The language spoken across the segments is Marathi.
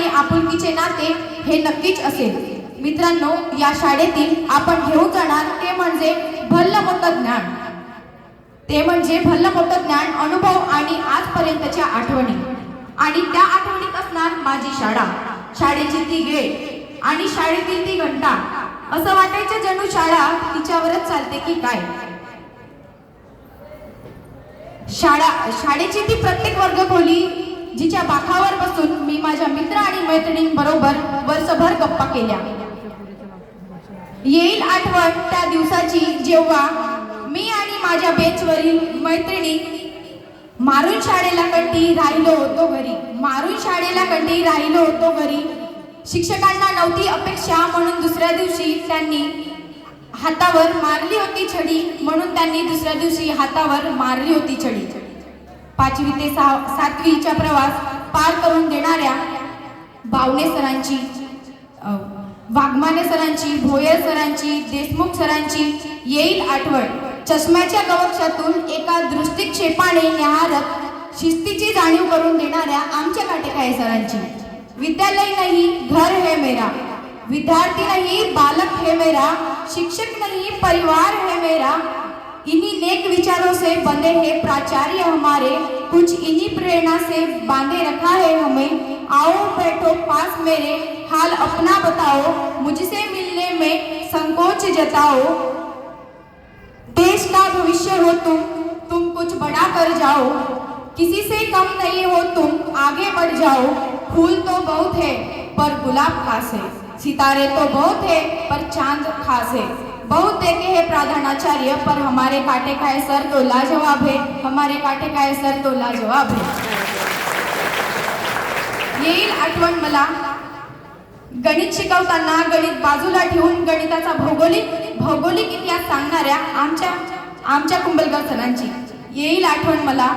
आपुलकीचे नाते हे नक्कीच असेल. मित्रांनो, या शाळेतील आपण घेऊन जाणार ते म्हणजे भलं मोठं ज्ञान. ते म्हणजे भलं मोठं ज्ञान, अनुभव आणि आजपर्यंतच्या आठवणी. आणि त्या आठवणीत असणार माझी शाळा, शाळेची ती गेट आणि शाळेतील ती घंटा. असं वाटायचं जणू शाळा तिच्यावरच चालते की काय. शाळेची ती प्रत्येक वर्गखोली जिच्या बाकावर बसून मी माझ्या मित्र आणि मैत्रिणींबरोबर वर्षभर गप्पा केल्या. येईल आठवण त्या दिवसाची जेव्हा मी आणि माझ्या बेंचवरील मैत्रिणी मारून शाळेला कंटी राहिलो होतो घरी. मारून शाळेला कंटी राहिलो होतो घरी. शिक्षकांना नव्हती अपेक्षा म्हणून दुसऱ्या दिवशी त्यांनी हातावर मारली होती छडी. म्हणून त्यांनी दुसऱ्या दिवशी हातावर मारली होती छडी. 5वी ते 7वीचा प्रवास पार करून देणाऱ्या बावणे सरांची, वाघमाने सरांची, भोयर सरांची, देशमुख सरांची येईल आठवण. चष्म्याच्या गवक्षातून एका दृष्टिक्षेपाने न्याहारत शिस्तीची जाणीव करून देणाऱ्या आमच्या काटेकाय सरांची. विद्यालय नहीं घर है मेरा, विद्यार्थी नहीं बालक है मेरा, शिक्षक नहीं परिवार है मेरा. इन्हीं नेक विचारों से बंधे हैं प्राचार्य हमारे, कुछ इन्हीं प्रेरणा से बांधे रखा है हमें. आओ बैठो पास मेरे, हाल अपना बताओ, मुझसे मिलने में संकोच जताओ. देश का भविष्य हो तुम कुछ बड़ा कर जाओ. किसी से कम नहीं हो तुम, आगे बढ़ जाओ. फूल तो बहुत है पर गुलाब खास है, सितारे तो बहुत है पर चांद खास है. बहुत देखे हैं प्रधानाचार्य पर हमारे काटेकाय सर तो लाजवाब है, हमारे काटेकाय सर तो लाजवाब है. येईल आठवण मला गणित शिकवताना गणित बाजूला ठेवून गणिताचा भौगोलिक इतिहास सांगणाऱ्या आमच्या कुंबलगाव सरांची. येईल आठवण मला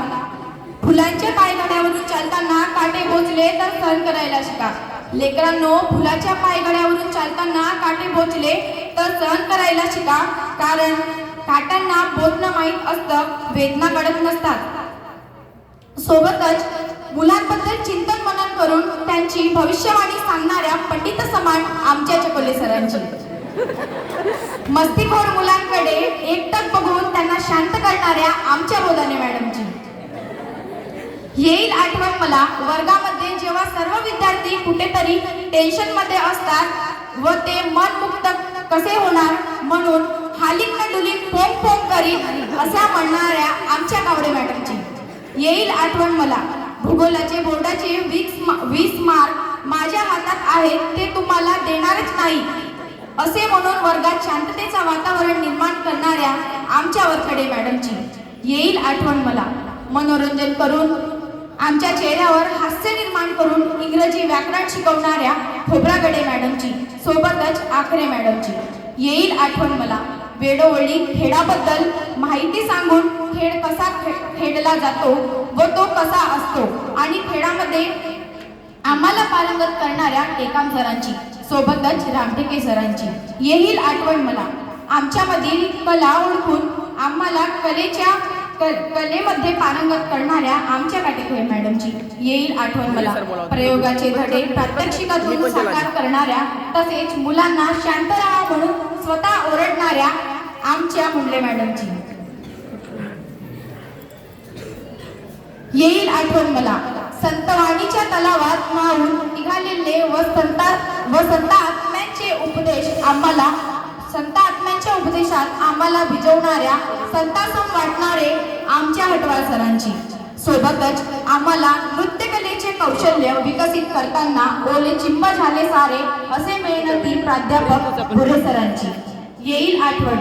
फुलांच्या पायघड्यावरून चालताना काटे बोचले तर सहन करायला शिका. लेकरांनो, फुलाच्या पायघड्यावरून चालताना काटे बोचले तर सहन करायला शिका. कारण काट्यांना बोलणं माहीत असतं, वेदना कळत नसतात. सोबतच मुलांबद्दल चिंतन मनन करून त्यांची भविष्यवाणी सांगणाऱ्या पंडित समान आमच्या चकोले सरांची. मस्तीखोर मुलांकडे एकटक बघून त्यांना शांत करणाऱ्या आमच्या बोधाने मॅडमची. येईल आठवण मला वर्गामध्ये जेव्हा सर्व विद्यार्थी कुठेतरी टेन्शन मध्ये असतात व ते मन मुक्त कसे होणार म्हणून हालिक न डुलिक फोम फोम करीत असा म्हणणाऱ्या आमच्या कावडे मॅडमची. येईल आठवण मला भूगोलाचे बोर्डाचे 20 मार्क माझ्या हातात आहेत, ते तुम्हाला देणारच नाही असे म्हणून वर्गात शांततेचा वातावरण निर्माण करणाऱ्या आमच्या वरखडे मॅडमची. येईल आठवण मला मनोरंजन करून आमच्या चेहऱ्यावर हास्य निर्माण करून इंग्रजी व्याकरण शिकवणाऱ्या खोब्रागडे मॅडमची. सोबतच आखरे मॅडमची. येईल आठवण मला वेळोवेळी खेळाबद्दल माहिती सांगून खेळ कसा खेळला जातो व तो कसा असतो आणि खेळामध्ये आम्हाला पारंगत करणाऱ्या टेकाम सरांची. सोबतच रामटेके सरांची. येईल आठवण मला आमच्यामधील कला ओळखून आम्हाला कलेमध्ये पारंगत करणाऱ्या आमच्या काटेकोय मॅडमची. येईल आठवण मला प्रयोगाचे धडे प्रात्यक्षिकातून साकार करणाऱ्या तसेच मुलांना शांत राहा म्हणून स्वतः ओरडणाऱ्या आमच्या मुंडले मॅडमची. येईल आठवण मला संतवाणीच्या तलावात न्हाऊन निघालेले व संत आत्म्यांच्या उपदेशात आम्हाला भिजवणाऱ्या संतासम वाटणारे आमच्या हटवाळ सरांची. सोबतच आम्हाला नृत्यकलेचे कौशल्य विकसित करताना ओले चिंब झाले सारे असे मेहनती प्राध्यापक भुरे सरांची. येईल आठवण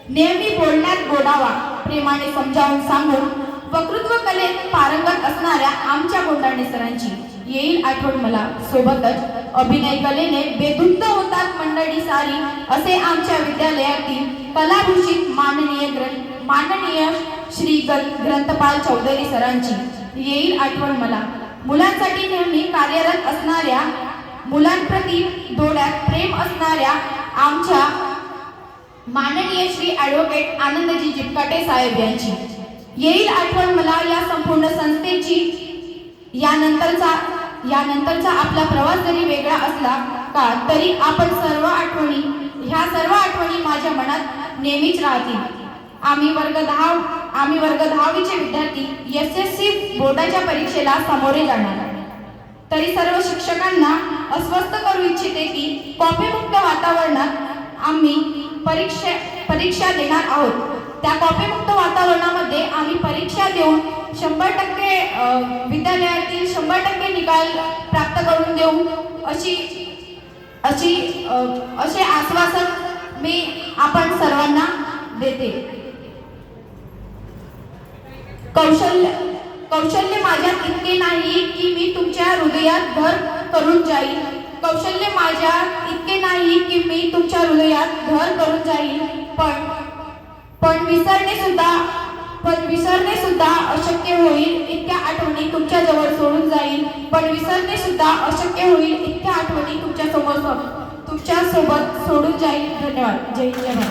नेहमी बोलण्यात गोडावा प्रेमाने समजावून सांगून वक्तृत्व कलेत पारंगत असणाऱ्या आमच्या गोंडाणे सरांची. येईल आठवण मला सोबतच अभिनय कलेने बेधुंद होतात मंडळी सारी असे आमच्या विद्यालयातील कलाभूषित माननीय श्री ग्रंथपाल चौधरी सरांची. येईल आठवण मला मुलांसाठी नेहमी कार्यरत असणाऱ्या मुलांप्रती डोळ्यात प्रेम असणाऱ्या आमच्या माननीय श्री ॲडव्होकेट आनंदजी जिपकाटे साहेब यांची. येईल आठवण मला या संपूर्ण संस्थेची यानंतरचा यानंतरचा आपला प्रवास जरी वेगळा असला का तरी ह्या सर्व आठवणी माझ्या मनात नेहमीच राहतील. आम्ही वर्ग 10वीचे विद्यार्थी SSC बोर्डाच्या परीक्षेला सामोरे जाणार. तरी सर्व शिक्षकांना अस्वस्थ करू इच्छिते की कॉपीमुक्त वातावरणात आम्ही परीक्षा देणार आहोत. त्या कॉपीमुक्त वातावरणामध्ये आम्ही परीक्षा देऊन 100% विद्यालयातील 100% निकाल प्राप्त करून देऊ असे आश्वासन मी आपण सर्वांना देते. कौशल्य माझ्यात इतके नाही की मी तुमच्या हृदयात घर करून जाईल. कौशल्य माझ्यात इतके नाही की मी तुमच्या हृदयात घर करून जाईल. पण विसरणे सुद्धा अशक्य होईल इतक्या आठवणी तुमच्या जवळ सोडून जाईल. पण विसरणे सुद्धा अशक्य होईल इतक्या आठवणी तुमच्या सोबत सोडून जाईल. धन्यवाद. जय हिंद.